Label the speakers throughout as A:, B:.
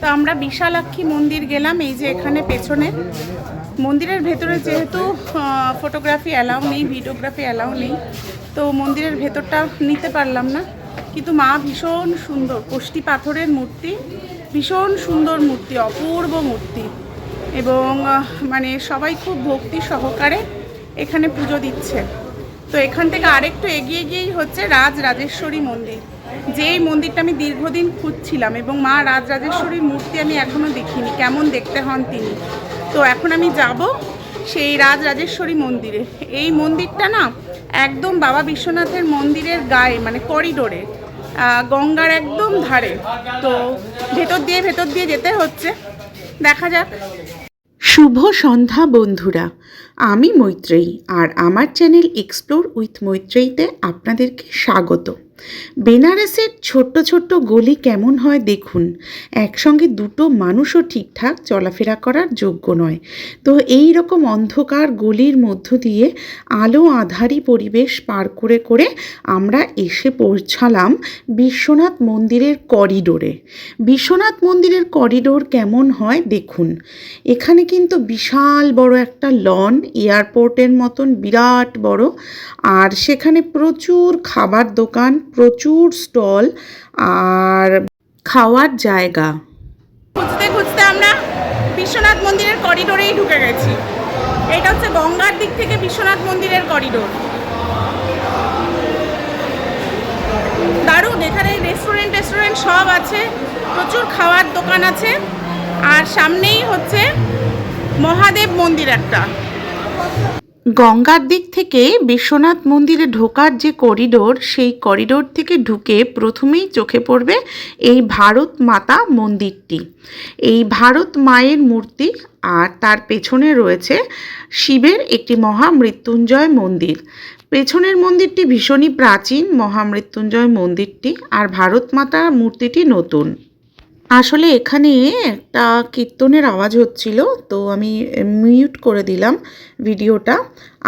A: তো আমরা বিশালাক্ষী মন্দির গেলাম, এই যে এখানে পেছনে। মন্দিরের ভেতরে যেহেতু ফটোগ্রাফি অ্যালাউ নেই, ভিডিওগ্রাফি অ্যালাউ নেই, তো মন্দিরের ভেতরটা নিতে পারলাম না। কিন্তু মা ভীষণ সুন্দর, কোষ্ঠী পাথরের মূর্তি, ভীষণ সুন্দর মূর্তি, অপূর্ব মূর্তি। এবং মানে সবাই খুব ভক্তি সহকারে এখানে পুজো দিচ্ছে। তো এখান থেকে আরেকটু এগিয়ে গিয়েই হচ্ছে রাজরাজেশ্বরী মন্দির, যেই মন্দিরটা আমি দীর্ঘদিন খুঁজছিলাম। এবং মা রাজরাজেশ্বরীর মূর্তি আমি এখনও দেখিনি, কেমন দেখতে হন তিনি। তো এখন আমি যাব সেই রাজরাজেশ্বরী মন্দিরে। এই মন্দিরটা না একদম বাবা বিশ্বনাথের মন্দিরের গায়ে, মানে করিডোরে, গঙ্গার একদম ধারে। তো ভেতর দিয়ে যেতে হচ্ছে, দেখা যাক।
B: শুভ সন্ধ্যা বন্ধুরা, আমি মৈত্রেয়ী আর আমার চ্যানেল এক্সপ্লোর উইথ মৈত্রেয়ীতে আপনাদেরকে স্বাগত। বেনারসের ছোট্ট ছোট্ট গলি কেমন হয় দেখুন। একসঙ্গে দুটো মানুষও ঠিকঠাক চলাফেরা করার যোগ্য নয়। তো এই রকম অন্ধকার গলির মধ্য দিয়ে আলো আঁধারি পরিবেশ পার করে করে আমরা এসে পৌঁছালাম বিশ্বনাথ মন্দিরের করিডোরে। বিশ্বনাথ মন্দিরের করিডোর কেমন হয় দেখুন। এখানে কিন্তু বিশাল বড় একটা লন, এয়ারপোর্টের মতন বিরাট বড়। আর সেখানে প্রচুর খাবার দোকান, প্রচুর স্টল আর খাওয়ার জায়গা।
A: খুঁজতে খুঁজতে আমরা বিশ্বনাথ মন্দিরের করিডোরেই ঢুকে গেছি। এটা হচ্ছে গঙ্গার দিক থেকে বিশ্বনাথ মন্দিরের করিডোর। দারুণ, এখানে রেস্টুরেন্ট সব আছে, প্রচুর খাওয়ার দোকান আছে। আর সামনেই হচ্ছে মহাদেব মন্দির একটা।
B: গঙ্গার দিক থেকে বিশ্বনাথ মন্দিরে ঢোকার যে করিডোর, সেই করিডোর থেকে ঢুকে প্রথমেই চোখে পড়বে এই ভারত মাতা মন্দিরটি। এই ভারত মায়ের মূর্তি, আর তার পেছনে রয়েছে শিবের একটি মহামৃত্যুঞ্জয় মন্দির। পেছনের মন্দিরটি ভীষণই প্রাচীন, মহামৃত্যুঞ্জয় মন্দিরটি, আর ভারত মাতা মূর্তিটি নতুন। আসলে এখানে একটা কীর্তনের আওয়াজ হচ্ছিল, তো আমি মিউট করে দিলাম ভিডিওটা।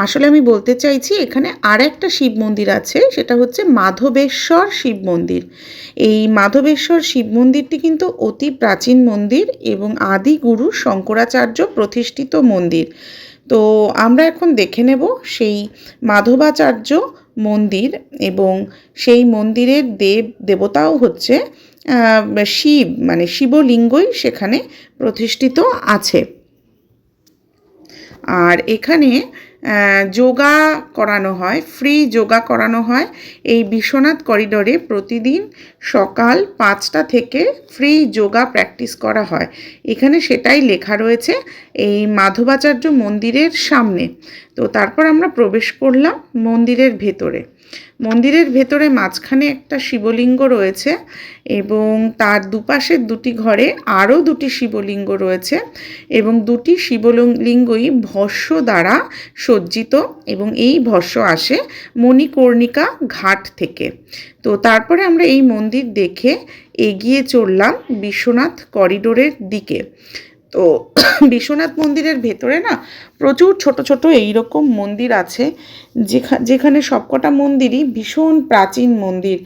B: আসলে আমি বলতে চাইছি এখানে আর একটা শিব মন্দির আছে, সেটা হচ্ছে মাধবেশ্বর শিব মন্দির। এই মাধবেশ্বর শিব মন্দিরটি কিন্তু অতি প্রাচীন মন্দির এবং আদি গুরু শঙ্করাচার্য প্রতিষ্ঠিত মন্দির। তো আমরা এখন দেখে নেব সেই মাধবাচার্য মন্দির, এবং সেই মন্দিরের দেবতাও হচ্ছে শিব, মানে শিবলিঙ্গই সেখানে প্রতিষ্ঠিত আছে। আর এখানে যোগা করানো হয়, ফ্রি যোগা করানো হয় এই বিশ্বনাথ করিডোরে। প্রতিদিন সকাল 5টা থেকে ফ্রি যোগা প্র্যাকটিস করা হয়। এখানে সেটাই লেখা রয়েছে এই মাধবাচার্য মন্দিরের সামনে। তো তারপর আমরা প্রবেশ করলাম মন্দিরের ভেতরে। মন্দিরের ভেতরে মাঝখানে একটা শিবলিঙ্গ রয়েছে এবং তার দুপাশের দুটি ঘরে আরও দুটি শিবলিঙ্গ রয়েছে, এবং দুটি শিবলিঙ্গই ভস্য দ্বারা সজ্জিত, এবং এই ভস্য আসে মণিকর্ণিকা ঘাট থেকে। তো তারপরে আমরা এই মন্দির দেখে এগিয়ে চললাম বিশ্বনাথ করিডোরের দিকে। তো বিশ্বনাথ মন্দিরের ভেতরে না প্রচুর ছোট ছোট এইরকম মন্দির আছে, যেখানে সবকটা মন্দিরই ভীষণ প্রাচীন মন্দির।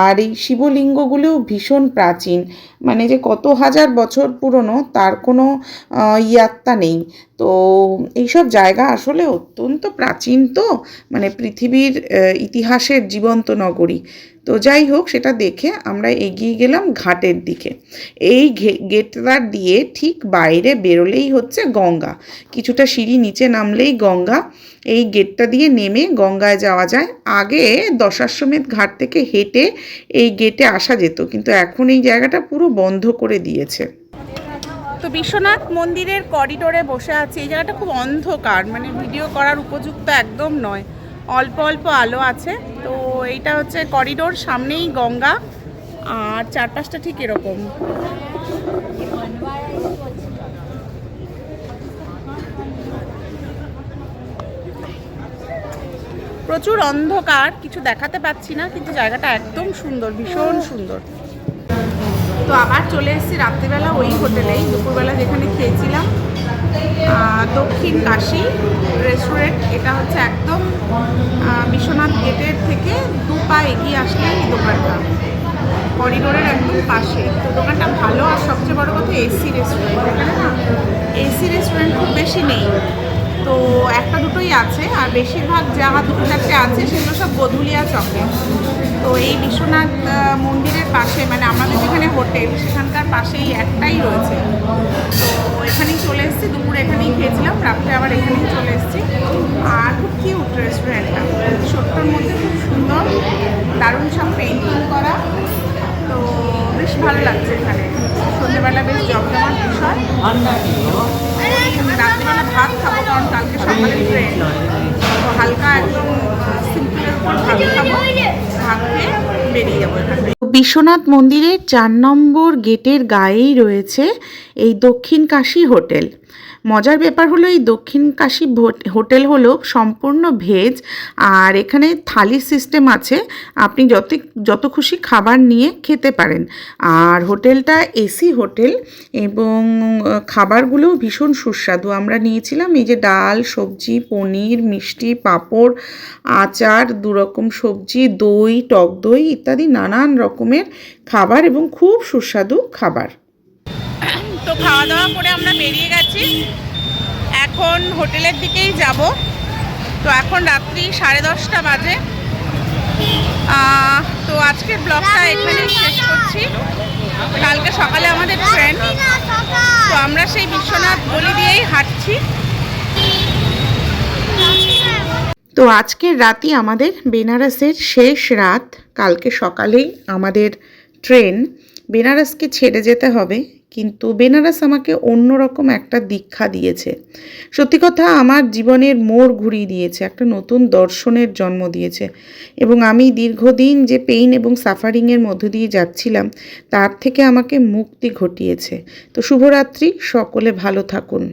B: আর এই শিবলিঙ্গগুলোও ভীষণ প্রাচীন, মানে যে কত হাজার বছর পুরনো তার কোনো ইয়াত্তা নেই। তো এইসব জায়গা আসলে অত্যন্ত প্রাচীন, তো মানে পৃথিবীর ইতিহাসের জীবন্ত নগরী। তো যাই হোক, সেটা দেখে আমরা এগিয়ে গেলাম ঘাটের দিকে। এই গেটটা দিয়ে ঠিক বাইরে বেরোলেই হচ্ছে গঙ্গা, কিছুটা সিঁড়ি নিচে নামলেই গঙ্গা। এই গেটটা দিয়ে নেমে গঙ্গায় যাওয়া যায়। আগে দশাশ্বমেধ ঘাট থেকে হেঁটে এই গেটে আসা যেত, কিন্তু এখন এই জায়গাটা পুরো বন্ধ করে দিয়েছে।
A: তো বিশ্বনাথ মন্দিরের করিডোরে বসে আছি। এই জায়গাটা খুব অন্ধকার, মানে ভিডিও করার উপযুক্ত একদম নয়, অল্প অল্প আলো আছে। তো এইটা হচ্ছে করিডোর, সামনেই গঙ্গা, আর চারপাশটা ঠিক এরকম। প্রচুর অন্ধকার, কিছু দেখাতে পাচ্ছি না, কিন্তু জায়গাটা একদম সুন্দর, ভীষণ সুন্দর। তো আবার চলে এসেছি রাত্রিবেলা ওই হোটেলেই, দুপুরবেলা যেখানে খেয়েছিলাম, দক্ষিণ কাশী রেস্টুরেন্ট। এটা হচ্ছে একদম বিশ্বনাথ গেটের থেকে 2 পা এগিয়ে আসলে এই দোকানটা। করিডোরের একদম পাশে। তো দোকানটা ভালো, আর সবচেয়ে বড় কথা এসি রেস্টুরেন্ট। এখানে না এসি রেস্টুরেন্ট খুব বেশি নেই, তো একটা দুটোই আছে, আর বেশিরভাগ যা দুটো চারটে আছে সেগুলো সব গধুলিয়া চকে। তো এই বিশ্বনাথ মন্দিরের পাশে, মানে আমাদের যেখানে হোটেল সেখানকার পাশেই একটাই রয়েছে। তো এখানেই চলে এসেছি, দুপুরে এখানেই খেয়েছিলাম, রাত্রে আবার এখানেই চলে এসেছি। আর খুব কিউট রেস্টুরেন্টটা, ছোট্টর মধ্যে খুব সুন্দর, দারুণ সব পেইন্টিং করা। তো বেশ ভালো লাগছে এখানে, সন্ধ্যেবেলা বেশ জমজমাট বিষয়। রাত্রিবেলা ভাত খাবো, কারণ কালকে সকালে ট্রেন, তো হালকা একদম সিম্পলের উপর ভাত খাবো, ভাত খেয়ে বেরিয়ে যাবো এখান থেকে।
B: বিশ্বনাথ মন্দিরের 4 নম্বর গেটের গায়েই রয়েছে এই দক্ষিণ কাশী হোটেল। মজার ব্যাপার হলো এই দক্ষিণ কাশী হোটেল হলো সম্পূর্ণ ভেজ, আর এখানে থালি সিস্টেম আছে, আপনি যত খুশি খাবার নিয়ে খেতে পারেন। আর হোটেলটা এসি হোটেল এবং খাবারগুলোও ভীষণ সুস্বাদু। আমরা নিয়েছিলাম এই যে ডাল, সবজি, পনির, মিষ্টি, পাঁপড়, আচার, 2 রকম সবজি, দই, টক দই ইত্যাদি নানান রকমের খাবার এবং খুব সুস্বাদু খাবার।
A: তো খাওয়া দাওয়া করে আমরা বেরিয়ে গেছি, এখন হোটেলের দিকেই যাব। তো এখন রাত্রি 10:30 বাজে। তো আজকের ব্লগটা এখানেই শেষ করছি। কালকে সকালে আমাদের ট্রেন, তো আমরা সেই বিশ্বনাথ গলি দিয়েই হাঁটছি।
B: তো আজকের রাতই আমাদের বেনারসের শেষ রাত। কালকে সকালেই আমাদের ট্রেন, বেনারসকে ছেড়ে যেতে হবে, কিন্তু বেনারস আমাকে অন্যরকম একটা দীক্ষা দিয়েছে। সত্যি কথা, আমার জীবনের মোড় ঘুরিয়ে দিয়েছে, একটা নতুন দর্শনের জন্ম দিয়েছে, এবং আমি দীর্ঘদিন যে পেইন এবং সাফারিংয়ের মধ্য দিয়ে যাচ্ছিলাম তার থেকে আমাকে মুক্তি ঘটিয়েছে। তো শুভরাত্রি, সকলে ভালো থাকুন।